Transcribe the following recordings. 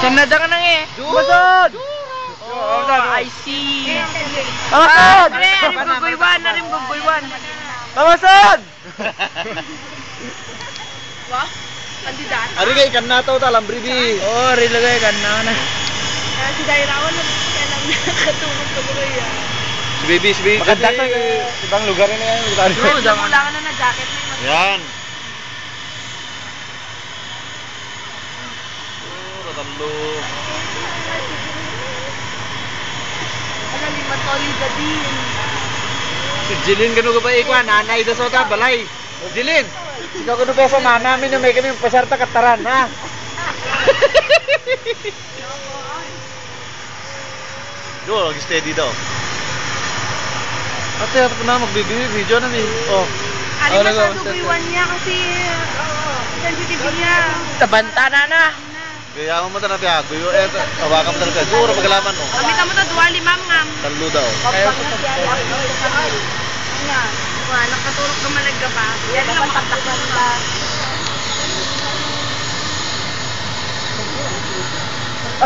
Sanada ka nang eh. Masod! Oh, I see. Masod! Naring bubuywan. Masod! Wah, kandidat. Ari ka ikan na to talam bribi. Oh, rilo kayo kan na. Kaya si Dairawan lang kailang nakatulog ko rin yan. Si baby. Maganda to ibang lugar na yan. Namulangan na na jacket na yung Yan. Tatalo. Ano, lima solida din. Si Jilin gano ka ba ikwa? Nanay da sota balay. O Jilin, ikaw gano ba sa nana min may kami pasarta kataran ha? Do, lagi steady daw. Ate, ako na magbibideo na ni. Oh. Ano na sa dubuiwan niya kasi sensitive niya. Tabanta na. Kaya mo mata na piya, guyo tawakan mo talaga. Duro pagalaman mo. Kami tamo ta 2 limam ngam. Talo daw. Kaya wala nakatulog ka malagga pa. Yan lang makatakpan ka.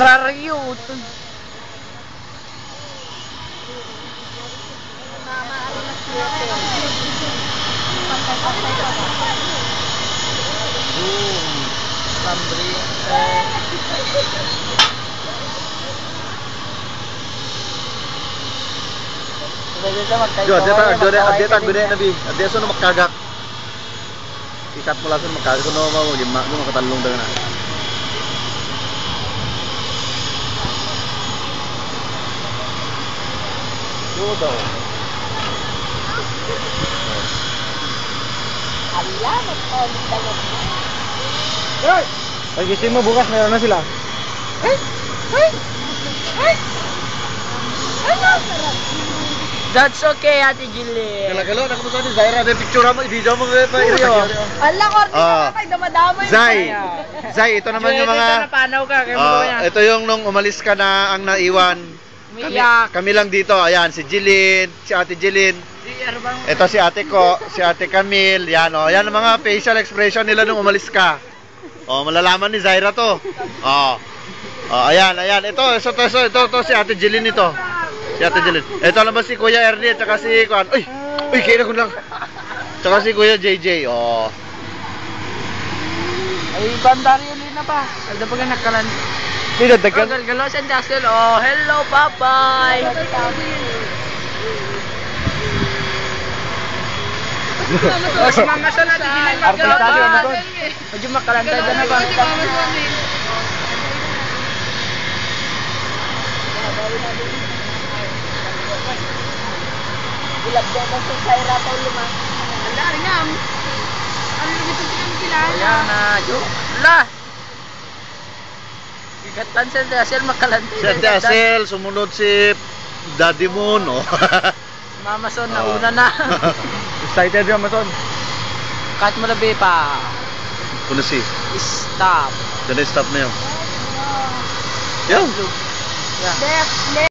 Rarayot. Lambri. Jo, adeta gede nabi. Adeta sono makagak. Ikat mo langsung makagak sono mau lima mo makatalong daw na. Jo daw. Ala, mag-oli talaga. Hoy! Pagising mo bukas meron na sila. That's okay, Ate Jillian. Gala-gala na ko sa ni Zaira de picture mo i-video mo pa iriyo. Ala, korte ka kay damadamay. Zai, ito naman yung mga Ito napanaw ka, kaya mo yan. ito yung nung umalis ka na ang naiwan. Umiyak. Kami lang dito. Ayan, si Jilin, si Ate Jilin. Ito si ate ko, si Ate Camille. Yan oh, yan ang mga facial expression nila nung umalis ka. Oh, malalaman ni Zaira to. Oh. Oh, ayan. Ito si Ate Jilin ito. Si Ate Jilin. Ito naman si Kuya Ernie at saka si Kuan. Uy, kaya ko lang. Tsaka si Kuya JJ. Oh. Ay, bandari ulit na pa. Alda pa ka nakalan. Hindi dagdagan. Oh, galgalo sa Jackson. Oh, hello, bye-bye. Oh, si Mama Son Ate Jillian. Artista si Mama Son. Medyo makalantay dyan na ba? Ilabda na sa Zaira pa lima. Ala, ngam. Ano dito kami kilala? Ayan na, Jo. Wala. Ikatan sa Dasel, makalantay. Si Ate Asel, sumunod si Daddy Moon. Oh. Mama Son, nauna na. Excited yung Amazon. Cut mo na be pa. Kuno si. Stop. Dali stop na yun. Yo. Yeah. Left.